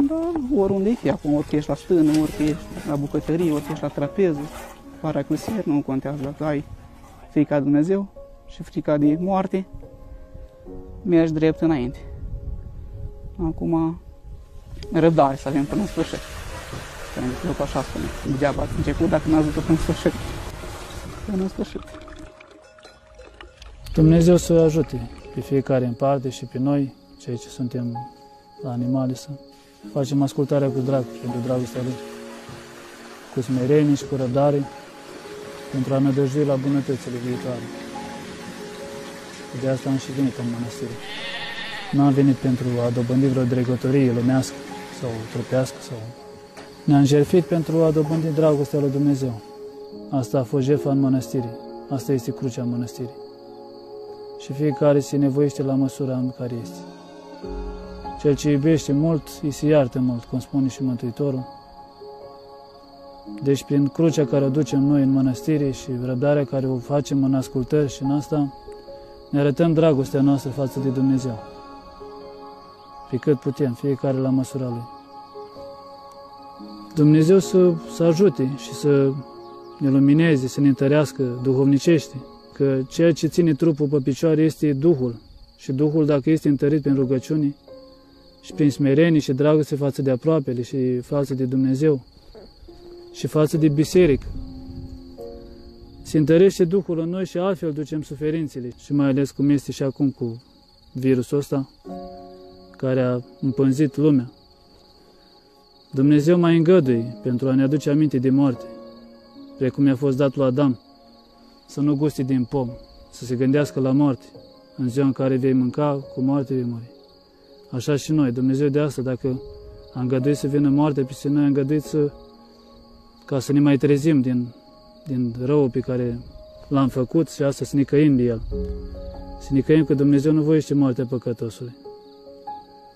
Da, oriunde fi acum, ori că ești la stână, ori că ești la bucătărie, ori că ești la trapeză, paraclisier, nu contează dacă ai frica de Dumnezeu și frica de moarte, mergi drept înainte. Acum, răbdare să avem până în sfârșit. Pentru că eu așa spune, degeaba ați început dacă n-ați văzut până în sfârșit. Până în sfârșit. Dumnezeu să ajute pe fiecare în parte și pe noi, cei ce suntem la animale, să facem ascultarea cu drag pentru dragostea Lui, cu smerenie și cu răbdare, pentru a nădăjdui la bunătățile viitoare. De asta am și venit în mănăstire. Nu am venit pentru a dobândi vreo dregătorie lumească sau trupească. Ne-am jertfit pentru a dobândi dragostea lui Dumnezeu. Asta a fost jertfa în mănăstire. Asta este crucea în mănăstire. Și fiecare se nevoiește la măsura în care este. Cel ce iubește mult, îi se iartă mult, cum spune și Mântuitorul. Deci prin crucea care o ducem noi în mănăstire și răbdarea care o facem în ascultări și în asta, ne arătăm dragostea noastră față de Dumnezeu. Pe cât putem, fiecare la măsura Lui. Dumnezeu să ajute și să ne lumineze, să ne întărească duhovnicește, că ceea ce ține trupul pe picioare este Duhul. Și Duhul, dacă este întărit prin rugăciune și prin smerenie și dragoste față de aproapele și față de Dumnezeu și față de biserică, se întărește Duhul în noi și altfel ducem suferințele. Și mai ales cum este și acum cu virusul ăsta, care a împânzit lumea. Dumnezeu mai îngăduie pentru a ne aduce aminte de moarte, precum i-a fost dat lui Adam, să nu guste din pom, să se gândească la moarte. În ziua în care vei mânca, cu moarte vei muri. Așa și noi, Dumnezeu de asta, dacă a îngăduit să vină moartea peste noi, a îngăduit ca să ne mai trezim din răul pe care l-am făcut și asta să ne căim de el. Să ne căim că Dumnezeu nu voiește moartea păcătosului.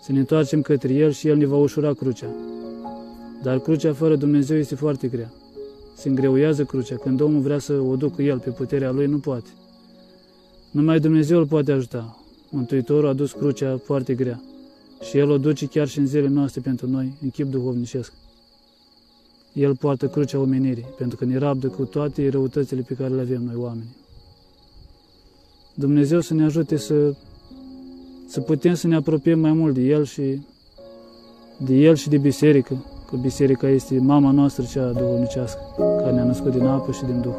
Să ne întoarcem către El și El ne va ușura crucea. Dar crucea fără Dumnezeu este foarte grea. Se îngreuiază crucea. Când omul vrea să o ducă el pe puterea lui, nu poate. Numai Dumnezeu îl poate ajuta. Mântuitorul a dus crucea foarte grea. Și El o duce chiar și în zilele noastre pentru noi, în chip duhovnicesc. El poartă crucea omenirii, pentru că ne rabdă cu toate răutățile pe care le avem noi oamenii. Dumnezeu să ne ajute să putem să ne apropiem mai mult de El și de biserică, că biserica este mama noastră cea duhovnicească, care ne-a născut din apă și din Duh.